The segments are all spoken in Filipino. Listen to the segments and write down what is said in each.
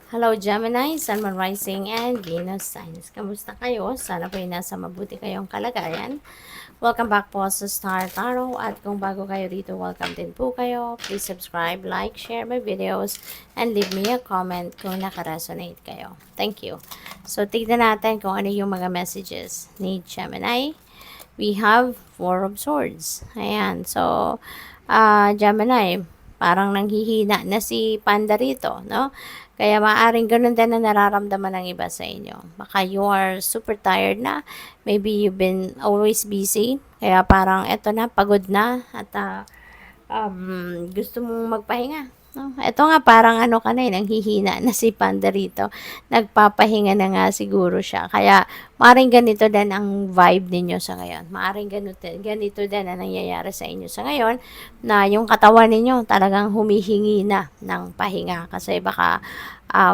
Hello Gemini, Sun, Moon Rising, and Venus Signs. Kamusta kayo? Sana po ay nasa mabuti kayong kalagayan. Welcome back po sa Star Tarot at kung bago kayo rito, welcome din po kayo. Please subscribe, like, share my videos, and leave me a comment kung nakaresonate kayo. Thank you. So, tignan natin kung ano yung mga messages ni Gemini. We have Four of Swords. Ayan. So, Gemini, parang nanghihina na si Panda rito, no? Kaya maaring ganun din na nararamdaman ng iba sa inyo. Baka you are super tired na. Maybe you've been always busy. Kaya parang eto na, pagod na. At gusto mong magpahinga. No? Ito nga parang ano ka na nanghihina na si Panda rito. Nagpapahinga na nga siguro siya. Kaya maaaring ganito din ang vibe ninyo sa ngayon. Maaaring ganito din ang nangyayari sa inyo sa ngayon na yung katawan ninyo talagang humihingi na ng pahinga. Kasi baka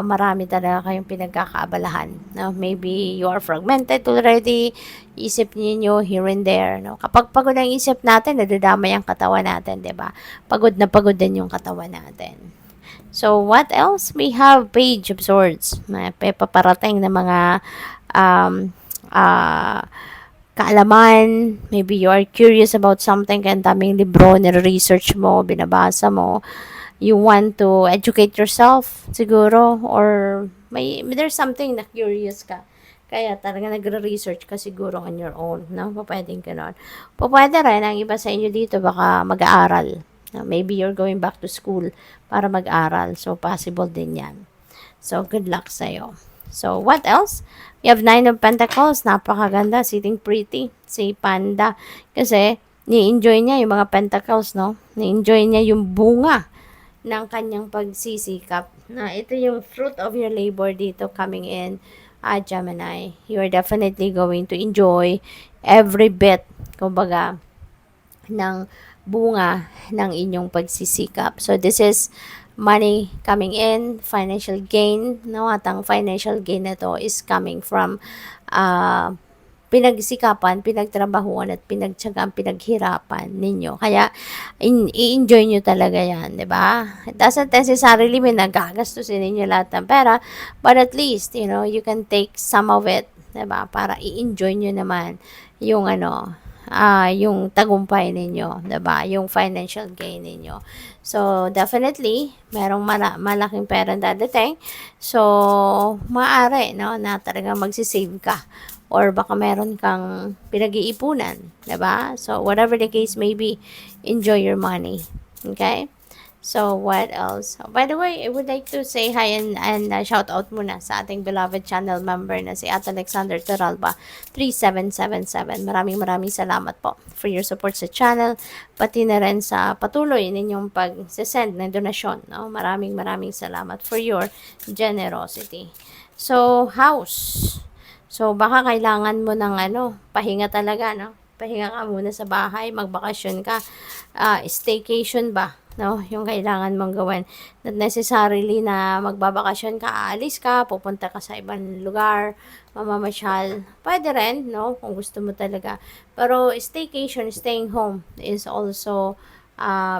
marami talaga kayong pinagkakaabalahan. No? Maybe you are fragmented already. Isip niyo here and there. No? Kapag pagod ang isip natin, nadadamay ang katawan natin, 'di ba? Pagod na pagod din yung katawan natin. So, what else? We have Page of Swords. May paparating na mga um, uh, kaalaman. Maybe you are curious about something, kaya daming libro, nire-research mo, binabasa mo. You want to educate yourself, siguro, or there's something na curious ka. Kaya talaga nagre-research ka siguro on your own, no? Pwedeng ganon. Pwede rin, ang iba sa inyo dito, baka mag-aaral. Maybe you're going back to school para mag-aral. So, possible din yan. So, good luck sa'yo. So, what else? We have Nine of Pentacles. Napakaganda. Sitting pretty. Si Panda. Kasi, ni-enjoy niya yung mga Pentacles, no? Ni-enjoy niya yung bunga ng kanyang pagsisikap. Na ito yung fruit of your labor dito coming in. Gemini, you are definitely going to enjoy every bit, kumbaga, ng bunga ng inyong pagsisikap. So, this is money coming in, financial gain. No? At ang financial gain na to is coming from pinagsikapan, pinagtrabahuan at pinagtsagaan, pinaghirapan ninyo. Kaya i-enjoy nyo talaga yan, di ba? It doesn't necessarily mean nagagastusin ninyo lahat ng pera, but at least, you can take some of it, di ba? Para i-enjoy nyo naman yung yung tagumpay ninyo, 'di ba? Yung financial gain ninyo. So, definitely, merong malaking pera dadating. So, maaari, no, na talagang magsisave ka. Or baka meron kang pinag-iipunan, 'di ba? So, whatever the case may be, enjoy your money. Okay? So, what else? By the way, I would like to say hi and shout out muna sa ating beloved channel member na si At Alexander Toralba 3777. Maraming salamat po for your support sa channel, pati na rin sa patuloy ninyong pag-send ng donasyon. No? Maraming salamat for your generosity. So, house. So, baka kailangan mo ng pahinga talaga, no? Pahinga ka muna sa bahay, magbakasyon ka, staycation ba? No, yung kailangan mong gawin. Not necessarily na magbabakasyon ka, aalis ka, pupunta ka sa ibang lugar, mamamasyal. Pwede rin, no, kung gusto mo talaga. Pero staycation, staying home is also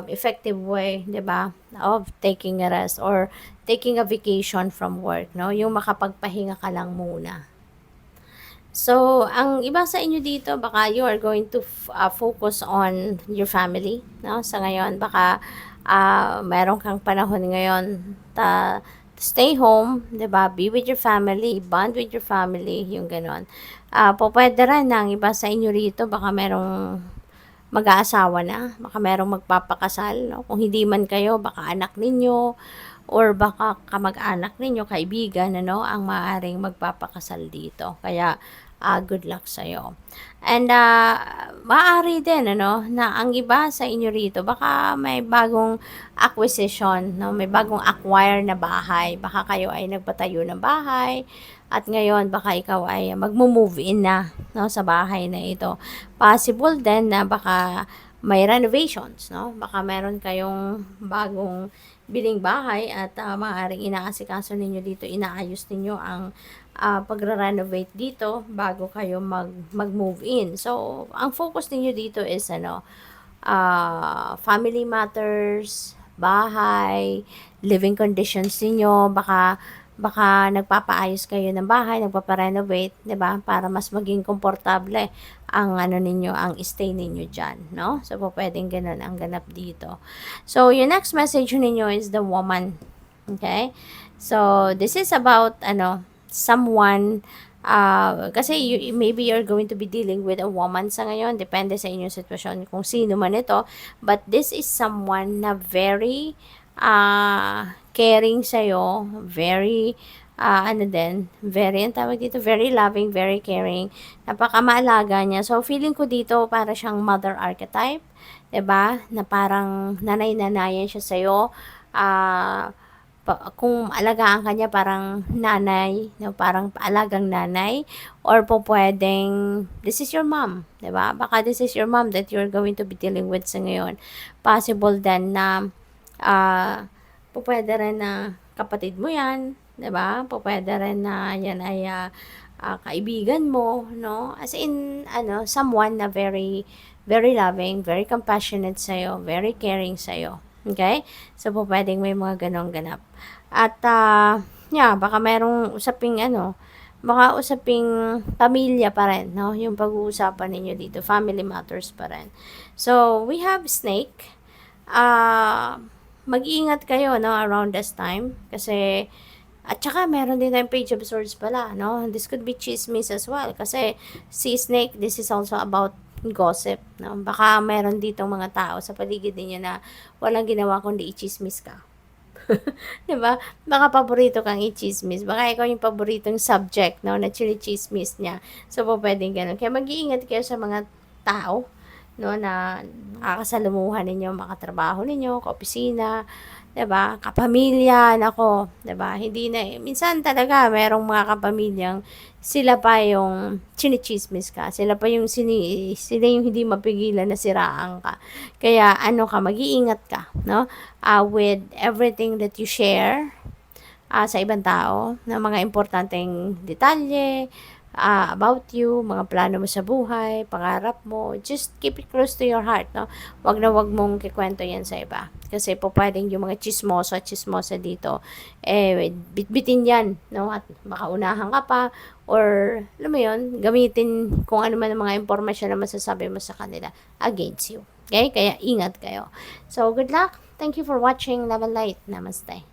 effective way, 'di ba, of taking a rest or taking a vacation from work, no? Yung makapagpahinga ka lang muna. So, ang iba sa inyo dito, baka you are going to focus on your family, no? Sa ngayon, baka meron kang panahon ngayon stay home, 'di ba? Be with your family, bond with your family, yung ganon. Pwede rin na ang iba sa inyo rito, baka merong mag-aasawa na, baka merong magpapakasal, no? Kung hindi man kayo, baka anak ninyo, or baka kamag-anak ninyo, kaibigan, ang maaaring magpapakasal dito. Kaya, good luck sa'yo. And, maaari din, na ang iba sa inyo rito, baka may bagong acquisition, no? May bagong acquire na bahay. Baka kayo ay nagpatayo ng bahay, at ngayon, baka ikaw ay magmo-move in na, no, sa bahay na ito. Possible din na baka may renovations, no? Baka meron kayong bagong biling bahay at maaaring inaasikaso ninyo dito, inaayos ninyo ang pagre-renovate dito bago kayo mag-move in. So, ang focus ninyo dito is family matters, bahay, living conditions ninyo, baka baka nagpapaayos kayo ng bahay, nagpapa-renovate, 'di ba? Para mas maging komportable ang ano ninyo, ang stay ninyo diyan, no? So po pwedeng gano'n ang ganap dito. So yung next message ninyo is the woman. Okay? So this is about someone kasi maybe you're going to be dealing with a woman sa ngayon, depende sa inyong sitwasyon kung sino man ito, but this is someone na very caring sa'yo, very very, ang tawag dito, very loving, very caring, napakamaalaga niya. So, feeling ko dito, para siyang mother archetype, 'di ba? Na parang nanay-nanayan siya sa'yo, kung alagaan ka niya parang nanay, no, parang alagang nanay, or po pwedeng this is your mom, 'di ba? Baka this is your mom that you're going to be dealing with sa ngayon. Possible din na po pwede rin na kapatid mo 'yan, 'di ba? Po pwede rin na 'yan ay kaibigan mo, no? As in someone na very very loving, very compassionate sa'yo, very caring sa'yo. Okay? So, po pwedeng may mga ganong ganap. At, baka merong baka usaping pamilya pa rin, no? Yung pag-uusapan ninyo dito, family matters pa rin. So, we have snake. Mag-iingat kayo, no, around this time. Kasi, at saka meron din tayong page of swords pala, no? This could be chismis as well. Kasi, si snake, this is also about gossip, no? Baka meron ditong mga tao sa paligid ninyo na walang ginawa kundi i-chismis ka. 'Di ba? Baka paborito kang i-chismis. Baka ikaw yung paboritong subject, no, na chini-chismis niya. So, po pwedeng ganun. Kaya mag-iingat kayo sa mga tao, no, na nakakasalamuhan ninyo, makatrabaho ninyo, kaopisina, 'di ba? Kapamilya, nako, 'di ba? Hindi na minsan talaga merong mga kapamilyang sila pa yung chinichismis ka. Sila pa yung sila yung hindi mapigilan na siraan ka. Kaya mag-iingat ka, no? With everything that you share sa ibang tao, na mga importanteng detalye, about you, mga plano mo sa buhay, pangarap mo, just keep it close to your heart, no? Wag na wag mong kikwento yan sa iba. Kasi po pwedeng yung mga chismosa dito, bitbitin yan, no? At makaunahan ka pa, or, alam mo yun, gamitin kung ano man ang mga impormasyon na masasabi mo sa kanila against you. Okay? Kaya ingat kayo. So, good luck. Thank you for watching. Love and light. Namaste.